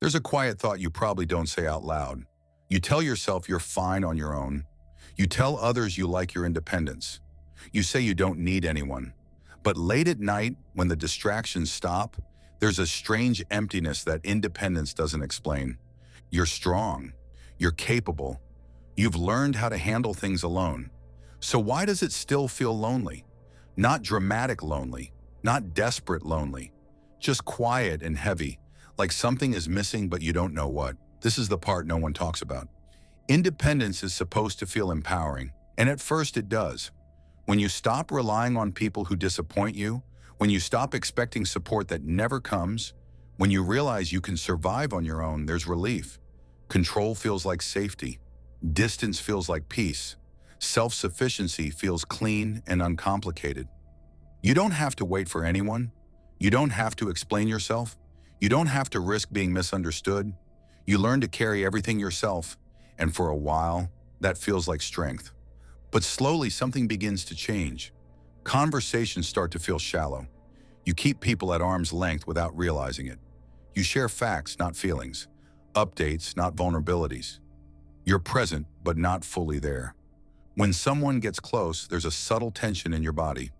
There's a quiet thought you probably don't say out loud. You tell yourself you're fine on your own. You tell others you like your independence. You say you don't need anyone. But late at night, when the distractions stop, there's a strange emptiness that independence doesn't explain. You're strong. You're capable. You've learned how to handle things alone. So why does it still feel lonely? Not dramatic lonely, not desperate lonely, just quiet and heavy, like something is missing but you don't know what. This is the part no one talks about. Independence is supposed to feel empowering, and at first it does. When you stop relying on people who disappoint you, when you stop expecting support that never comes, when you realize you can survive on your own, there's relief. Control feels like safety. Distance feels like peace. Self-sufficiency feels clean and uncomplicated. You don't have to wait for anyone. You don't have to explain yourself. You don't have to risk being misunderstood. You learn to carry everything yourself, and for a while, that feels like strength. But slowly, something begins to change. Conversations start to feel shallow. You keep people at arm's length without realizing it. You share facts, not feelings. Updates, not vulnerabilities. You're present, but not fully there. When someone gets close, there's a subtle tension in your body.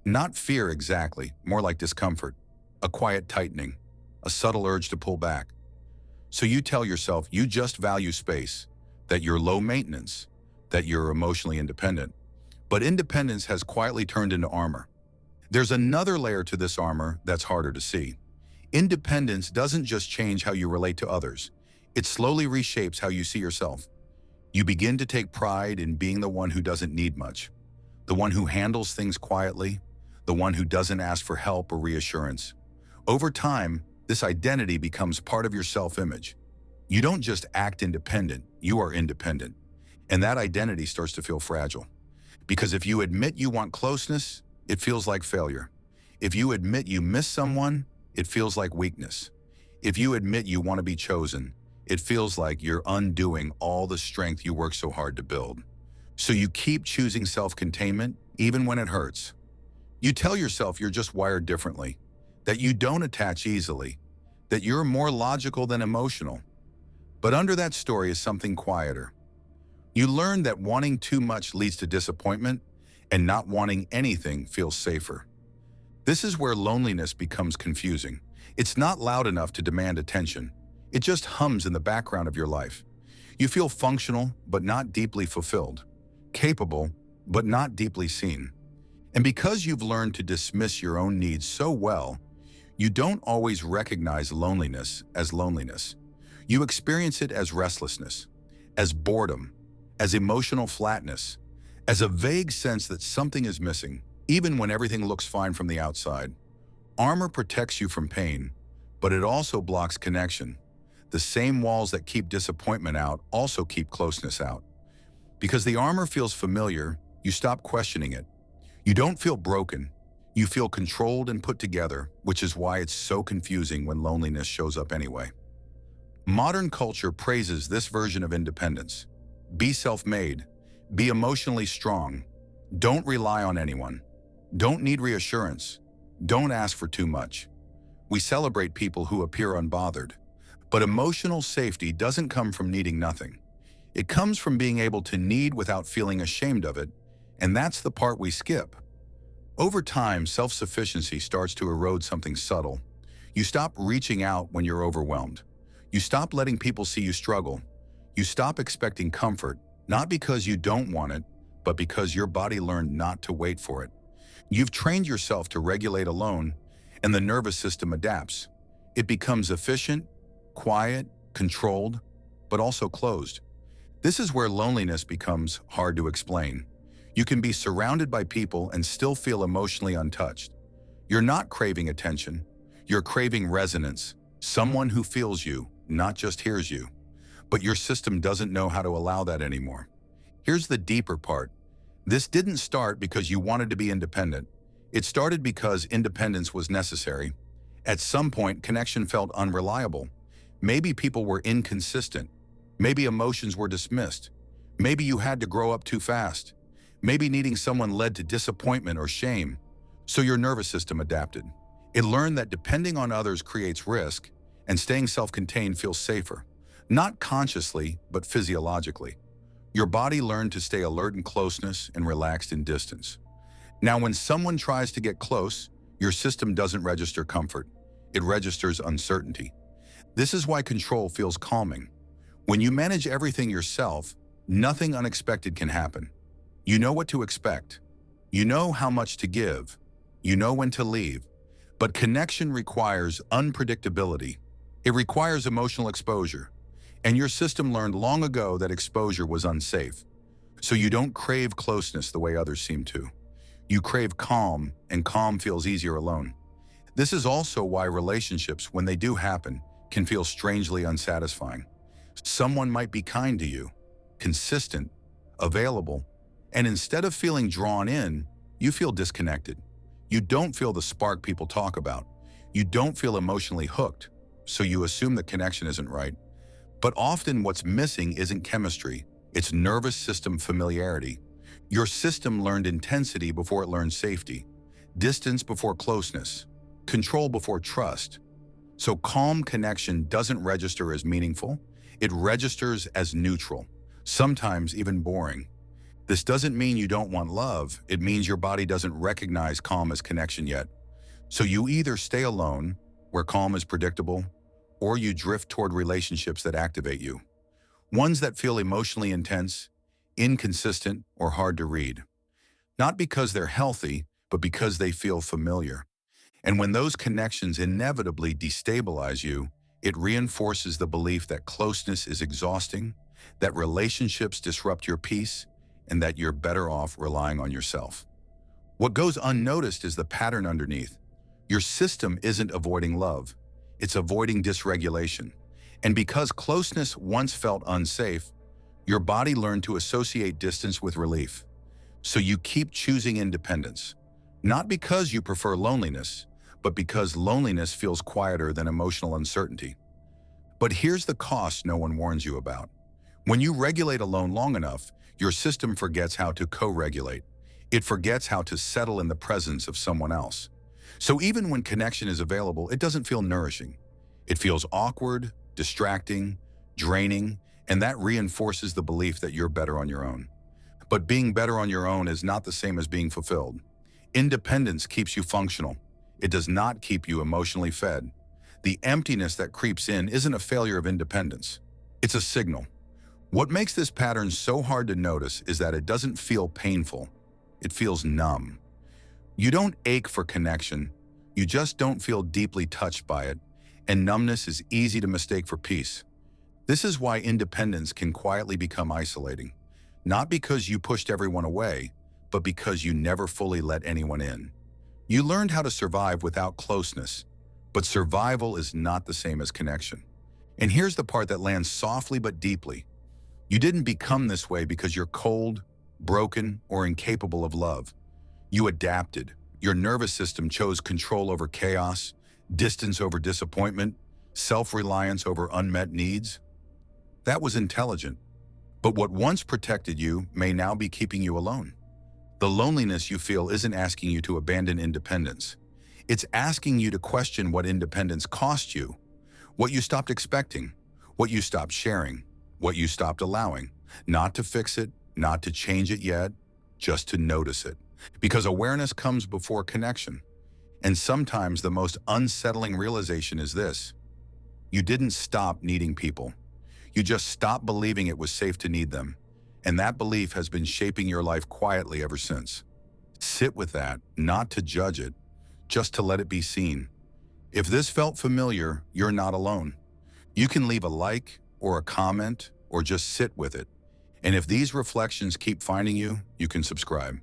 Not fear exactly, more like discomfort. A quiet tightening. A subtle urge to pull back. So you tell yourself you just value space, that you're low maintenance, that you're emotionally independent. But independence has quietly turned into armor. There's another layer to this armor that's harder to see. Independence doesn't just change how you relate to others. It slowly reshapes how you see yourself. You begin to take pride in being the one who doesn't need much, the one who handles things quietly, the one who doesn't ask for help or reassurance. Over time, this identity becomes part of your self-image. You don't just act independent, you are independent. And that identity starts to feel fragile. Because if you admit you want closeness, it feels like failure. If you admit you miss someone, it feels like weakness. If you admit you want to be chosen, it feels like you're undoing all the strength you worked so hard to build. So you keep choosing self-containment, even when it hurts. You tell yourself you're just wired differently, that you don't attach easily, that you're more logical than emotional. But under that story is something quieter. You learn that wanting too much leads to disappointment, and not wanting anything feels safer. This is where loneliness becomes confusing. It's not loud enough to demand attention. It just hums in the background of your life. You feel functional, but not deeply fulfilled. Capable, but not deeply seen. And because you've learned to dismiss your own needs so well, you don't always recognize loneliness as loneliness. You experience it as restlessness, as boredom, as emotional flatness, as a vague sense that something is missing, even when everything looks fine from the outside. Armor protects you from pain, but it also blocks connection. The same walls that keep disappointment out also keep closeness out. Because the armor feels familiar, you stop questioning it. You don't feel broken. You feel controlled and put together, which is why it's so confusing when loneliness shows up anyway. Modern culture praises this version of independence. Be self-made. Be emotionally strong. Don't rely on anyone. Don't need reassurance. Don't ask for too much. We celebrate people who appear unbothered. But emotional safety doesn't come from needing nothing. It comes from being able to need without feeling ashamed of it, and that's the part we skip. Over time, self-sufficiency starts to erode something subtle. You stop reaching out when you're overwhelmed. You stop letting people see you struggle. You stop expecting comfort, not because you don't want it, but because your body learned not to wait for it. You've trained yourself to regulate alone, and the nervous system adapts. It becomes efficient, quiet, controlled, but also closed. This is where loneliness becomes hard to explain. You can be surrounded by people and still feel emotionally untouched. You're not craving attention. You're craving resonance, someone who feels you, not just hears you. But your system doesn't know how to allow that anymore. Here's the deeper part. This didn't start because you wanted to be independent. It started because independence was necessary. At some point, connection felt unreliable. Maybe people were inconsistent. Maybe emotions were dismissed. Maybe you had to grow up too fast. Maybe needing someone led to disappointment or shame. So your nervous system adapted. It learned that depending on others creates risk, and staying self-contained feels safer, not consciously, but physiologically. Your body learned to stay alert in closeness and relaxed in distance. Now, when someone tries to get close, your system doesn't register comfort. It registers uncertainty. This is why control feels calming. When you manage everything yourself, nothing unexpected can happen. You know what to expect. You know how much to give. You know when to leave. But connection requires unpredictability. It requires emotional exposure. And your system learned long ago that exposure was unsafe. So you don't crave closeness the way others seem to. You crave calm, and calm feels easier alone. This is also why relationships, when they do happen, can feel strangely unsatisfying. Someone might be kind to you, consistent, available, and instead of feeling drawn in, you feel disconnected. You don't feel the spark people talk about. You don't feel emotionally hooked, so you assume the connection isn't right. But often what's missing isn't chemistry, it's nervous system familiarity. Your system learned intensity before it learned safety, distance before closeness, control before trust. So calm connection doesn't register as meaningful, it registers as neutral, sometimes even boring. This doesn't mean you don't want love, it means your body doesn't recognize calm as connection yet. So you either stay alone, where calm is predictable, or you drift toward relationships that activate you. Ones that feel emotionally intense, inconsistent, or hard to read. Not because they're healthy, but because they feel familiar. And when those connections inevitably destabilize you, it reinforces the belief that closeness is exhausting, that relationships disrupt your peace, and that you're better off relying on yourself. What goes unnoticed is the pattern underneath. Your system isn't avoiding love, it's avoiding dysregulation. And because closeness once felt unsafe, your body learned to associate distance with relief. So you keep choosing independence, not because you prefer loneliness, but because loneliness feels quieter than emotional uncertainty. But here's the cost no one warns you about. When you regulate alone long enough, your system forgets how to co-regulate. It forgets how to settle in the presence of someone else. So even when connection is available, it doesn't feel nourishing. It feels awkward, distracting, draining, and that reinforces the belief that you're better on your own. But being better on your own is not the same as being fulfilled. Independence keeps you functional. It does not keep you emotionally fed. The emptiness that creeps in isn't a failure of independence. It's a signal. What makes this pattern so hard to notice is that it doesn't feel painful. It feels numb. You don't ache for connection. You just don't feel deeply touched by it, and numbness is easy to mistake for peace. This is why independence can quietly become isolating. Not because you pushed everyone away, but because you never fully let anyone in. You learned how to survive without closeness, but survival is not the same as connection. And here's the part that lands softly but deeply. You didn't become this way because you're cold, broken, or incapable of love. You adapted. Your nervous system chose control over chaos, distance over disappointment, self-reliance over unmet needs. That was intelligent. But what once protected you may now be keeping you alone. The loneliness you feel isn't asking you to abandon independence. It's asking you to question what independence cost you, what you stopped expecting, what you stopped sharing, what you stopped allowing, not to fix it, not to change it yet, just to notice it. Because awareness comes before connection. And sometimes the most unsettling realization is this: you didn't stop needing people. You just stopped believing it was safe to need them. And that belief has been shaping your life quietly ever since. Sit with that, not to judge it, just to let it be seen. If this felt familiar, you're not alone. You can leave a like or a comment or just sit with it. And if these reflections keep finding you, you can subscribe.